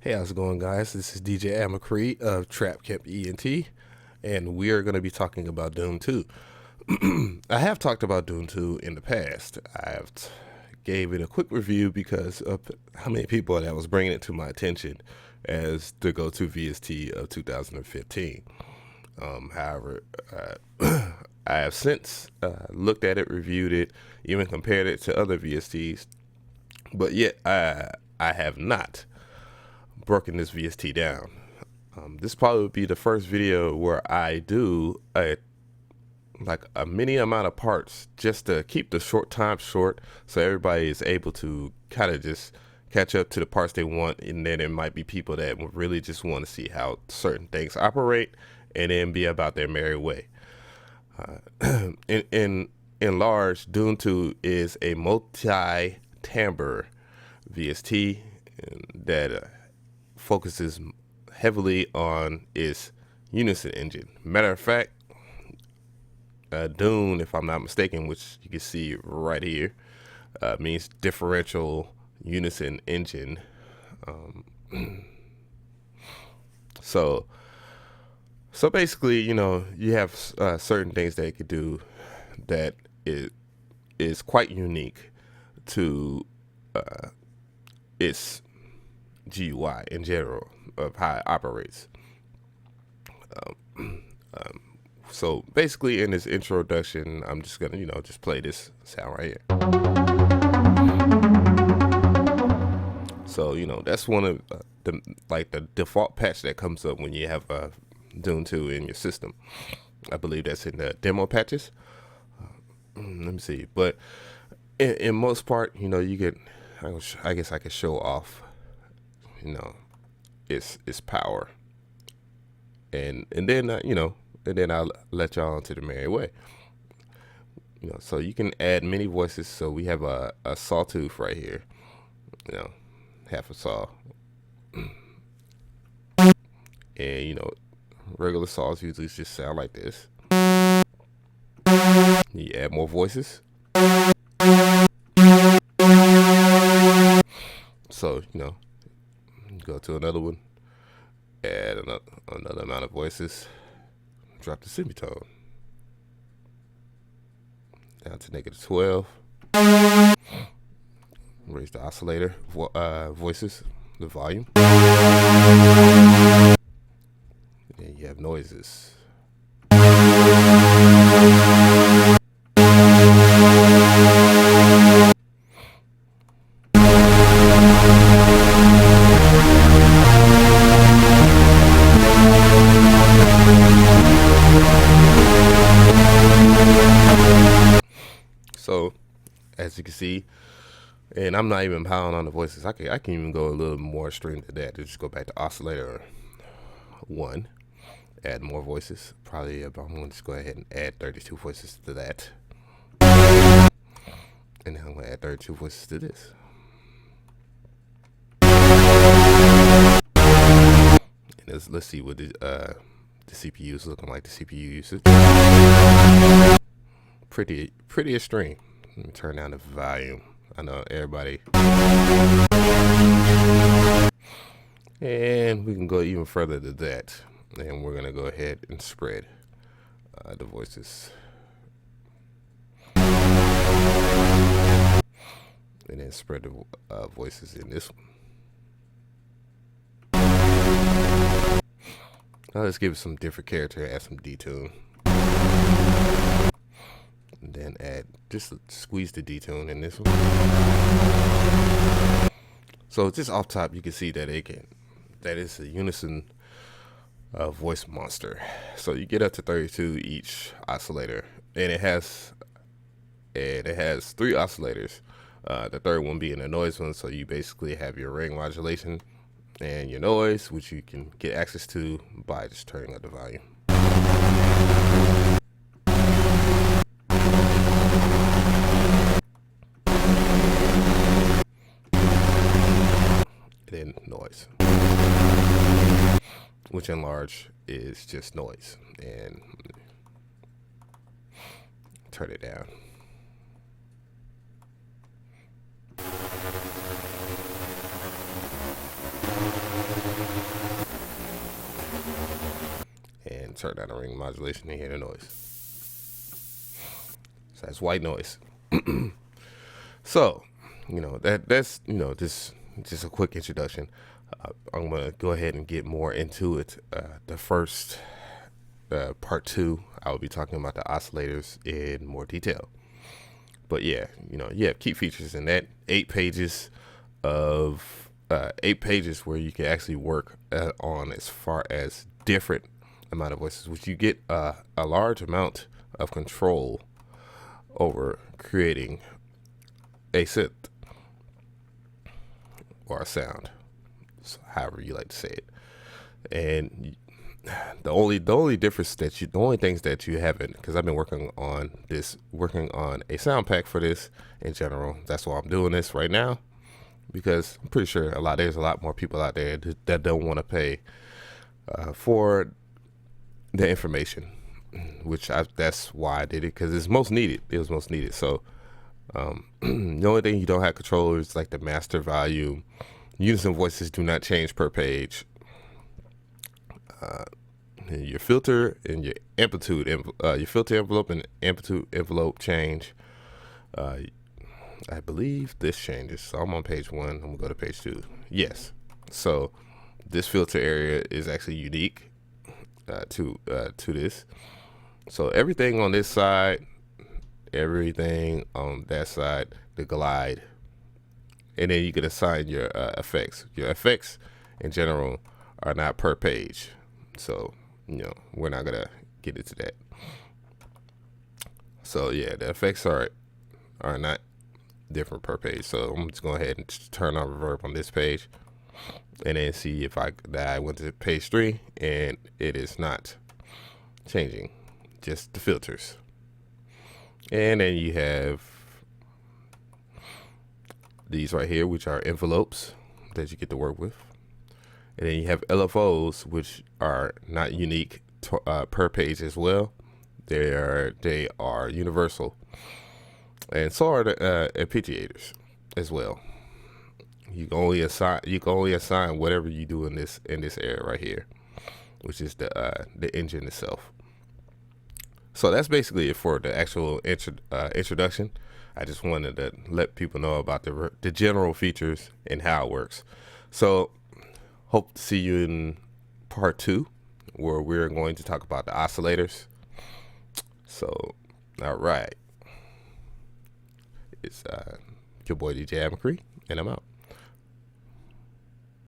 Hey, how's it going, guys? This is DJ Amacree of Trap Camp ENT, and we are going to be talking about Dune 2. I have talked about Dune 2 in the past. Gave it a quick review because of how many people that was bringing it to my attention as the go-to VST of 2015. However, I have since looked at it, reviewed it, even compared it to other VSTs, but yet I have not broken this VST down. This probably would be the first video where I do a mini amount of parts just to keep the short time short, so everybody is able to kind of just catch up to the parts they want. And then there might be people that really just want to see how certain things operate and then be about their merry way. In large, Dune 2 is a multi-timbre VST that focuses heavily on its Unison engine. Matter of fact, Dune, if I'm not mistaken, which you can see right here, means differential Unison engine. So basically, you have certain things that it could do that is quite unique to its GUI in general of how it operates. So basically, in this introduction, I'm just gonna, just play this sound right here. So, that's one of the default patch that comes up when you have Dune 2 in your system. I believe that's in the demo patches. Let me see. But in most part, you get, I guess I could show off, its power. And then, and then I'll let y'all onto the merry way. So you can add many voices. So we have a sawtooth right here, half a saw. And, regular saws usually just sound like this. You add more voices. So, go to another one, add another amount of voices, drop the semitone down to -12, raise the oscillator voices, the volume, and then you have noises. So, as you can see, and I'm not even pounding on the voices. I can even go a little more extreme to that. Just go back to Oscillator 1, add more voices. Probably, I'm going to just go ahead and add 32 voices to that. And then I'm going to add 32 voices to this. And let's see what the CPU is looking like, the CPU usage. Pretty extreme. Let me turn down the volume. I know everybody. And we can go even further to that. And we're going to go ahead and spread the voices. And then spread the voices in this one. Now let's give it some different character, add some detune. And then just squeeze the detune in this one. So just off top, you can see that that is a Unison voice monster. So you get up to 32 each oscillator, and it has 3 oscillators. The third one being a noise one. So you basically have your ring modulation and your noise, which you can get access to by just turning up the volume. Then noise, which in large is just noise, and turn it down. turn down the ring modulation and hear the noise. So that's white noise. So, that's just a quick introduction. I'm gonna go ahead and get more into it. The first part 2, I will be talking about the oscillators in more detail. But yeah, you have key features in that 8 pages where you can actually work on as far as different amount of voices, which you get a large amount of control over creating a synth or a sound, so however you like to say it. And the only difference the only things that you haven't, because I've been working on a sound pack for this in general. That's why I'm doing this right now, because I'm pretty sure there's a lot more people out there that don't want to pay for the information, that's why I did it, because it's most needed. It was most needed. So the only thing you don't have control is like the master volume. Unison voices do not change per page. And your filter and your amplitude, your filter envelope and amplitude envelope change. I believe this changes. So I'm on page 1. I'm gonna go to page 2. Yes. So this filter area is actually unique to this. So everything on this side, everything on that side, the glide, and then you can assign your effects. Your effects in general are not per page. So, we're not gonna get into that. So yeah, the effects are not different per page. So I'm just going ahead and turn on reverb on this page, and then see if I went to page 3 and it is not changing, just the filters. And then you have these right here, which are envelopes that you get to work with. And then you have LFOs, which are not unique per page as well. They are universal, and so are the arpeggiators as well. You can only assign whatever you do in this area right here, which is the engine itself. So that's basically it for the actual introduction. I just wanted to let people know about the general features and how it works. So hope to see you in part 2, where we're going to talk about the oscillators. So, all right. It's your boy DJ McCree, and I'm out.